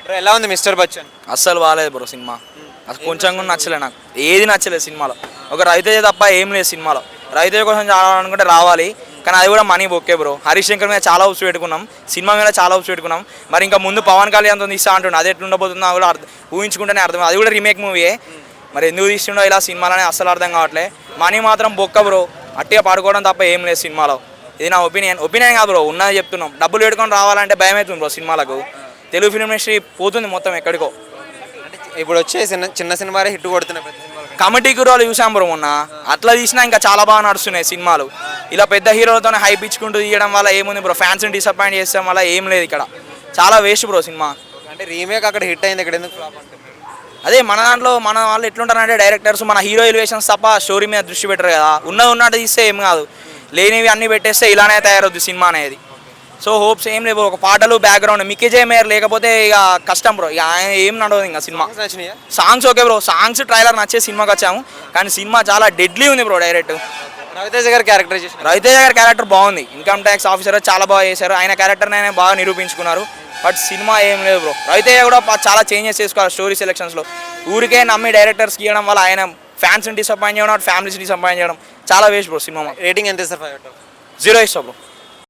Bro ఎలా ఉంది mister Bachchan? అస్సలు బాగాలేదు బ్రో సినిమా. అసలు కొంచెం కూడా నచ్చలేదు నాకు, ఏది నచ్చలేదు సినిమాలో. ఒక రవితేజ తప్ప ఏం లేదు సినిమాలో. రవితేజ కోసం రావాలనుకుంటే రావాలి, కానీ అది కూడా మనీ బొక్కే బ్రో. హరీష్ శంకర్ మీద చాలా హోప్స్ పెట్టుకున్నాం, సినిమా మీద చాలా హోప్స్ పెట్టుకున్నాం. మరి ఇంకా ముందు పవన్ కళ్యాణ్తో తీస్తా అంటుండే, అది ఎట్లుండబోతుందో కూడా ఊహించుకుంటేనే అర్థం. అది కూడా రీమేక్ మూవీయే, మరి ఎందుకు తీస్తుండో ఇలా సినిమాలనే అస్సలు అర్థం కావట్లేదు. మనీ మాత్రం బొక్క బ్రో, అట్టిగా పాడుకోవడం తప్ప ఏం లేదు సినిమాలో. ఇది నా ఒపీనియన్ కాదు బ్రో, ఉన్నది చెప్తున్నాం. డబ్బులు పెట్టుకొని రావాలంటే భయం అవుతుంది బ్రో సినిమాలకు. తెలుగు ఫిల్మ్ ఇండస్ట్రీ పోతుంది మొత్తం ఎక్కడికో. అంటే ఇప్పుడు వచ్చే చిన్న సినిమాలే హిట్ కొడుతున్నాయి, పెద్ద సినిమాలు కమిటీ హీరోలు చూసాం బ్రో మొన్న, అట్లా తీసినా ఇంకా చాలా బాగా నడుస్తున్నాయి సినిమాలు. ఇలా పెద్ద హీరోలతోనే హైప్ ఇచ్చుకుంటూ తీయడం వల్ల ఏముంది బ్రో, ఫ్యాన్స్ని డిసప్పాయింట్ చేసడం వల్ల ఏం లేదు ఇక్కడ. చాలా వేస్ట్ బ్రో సినిమా. అంటే రీమేక్ అక్కడ హిట్ అయింది, ఇక్కడ ఎందుకు ఫ్లాప్ అంటున్నారు? అదే మన దాంట్లో మన వాళ్ళు ఎట్లుంటారంటే డైరెక్టర్స్ మన హీరో ఎలివేషన్స్ తప్ప స్టోరీ మీద దృష్టి పెట్టరు కదా. ఉన్నట్టు తీస్తే ఏం కాదు, లేనివి అన్నీ పెట్టేస్తే ఇలానే తయారవుద్ది సినిమా అనేది. సో హోప్స్ ఏం లేవు, ఒక పాటలు బ్యాక్గ్రౌండ్ మిక్కీ మేయర్ లేకపోతే ఇక కష్టం బ్రో, ఇక ఆయన ఏం నడవదు ఇంకా cinema. Songs okay bro, songs trailer నచ్చే సినిమాకి వచ్చాము, కానీ సినిమా చాలా డెడ్లీ ఉంది బ్రో. డైరెక్ట్ రవితేజ గారి క్యారెక్టరైజేషన్, రవితేజ గారి క్యారెక్టర్ బాగుంది, ఇన్కమ్ ట్యాక్స్ ఆఫీసర్ చాలా బాగా చేశారు. ఆయన క్యారెక్టర్ని ఆయన బాగా నిరూపించుకున్నారు. బట్ సినిమా ఏం లేదు బ్రో. రవితేజ కూడా చాలా చేంజెస్ చేసుకోవాలి స్టోరీ సెలెక్షన్స్లో. ఊరికే నమ్మి డైరెక్టర్స్కి ఇవ్వడం వల్ల ఆయన ఫ్యాన్స్ని డిసప్పాయింట్ చేయడం, ఫ్యామిలీస్ని డిసప్పాయింట్ చేయడం చాలా వేస్ట్ బ్రో సినిమా. రేటింగ్ ఎంత ఇస్తారు? 0 ఇస్తా బ్రో.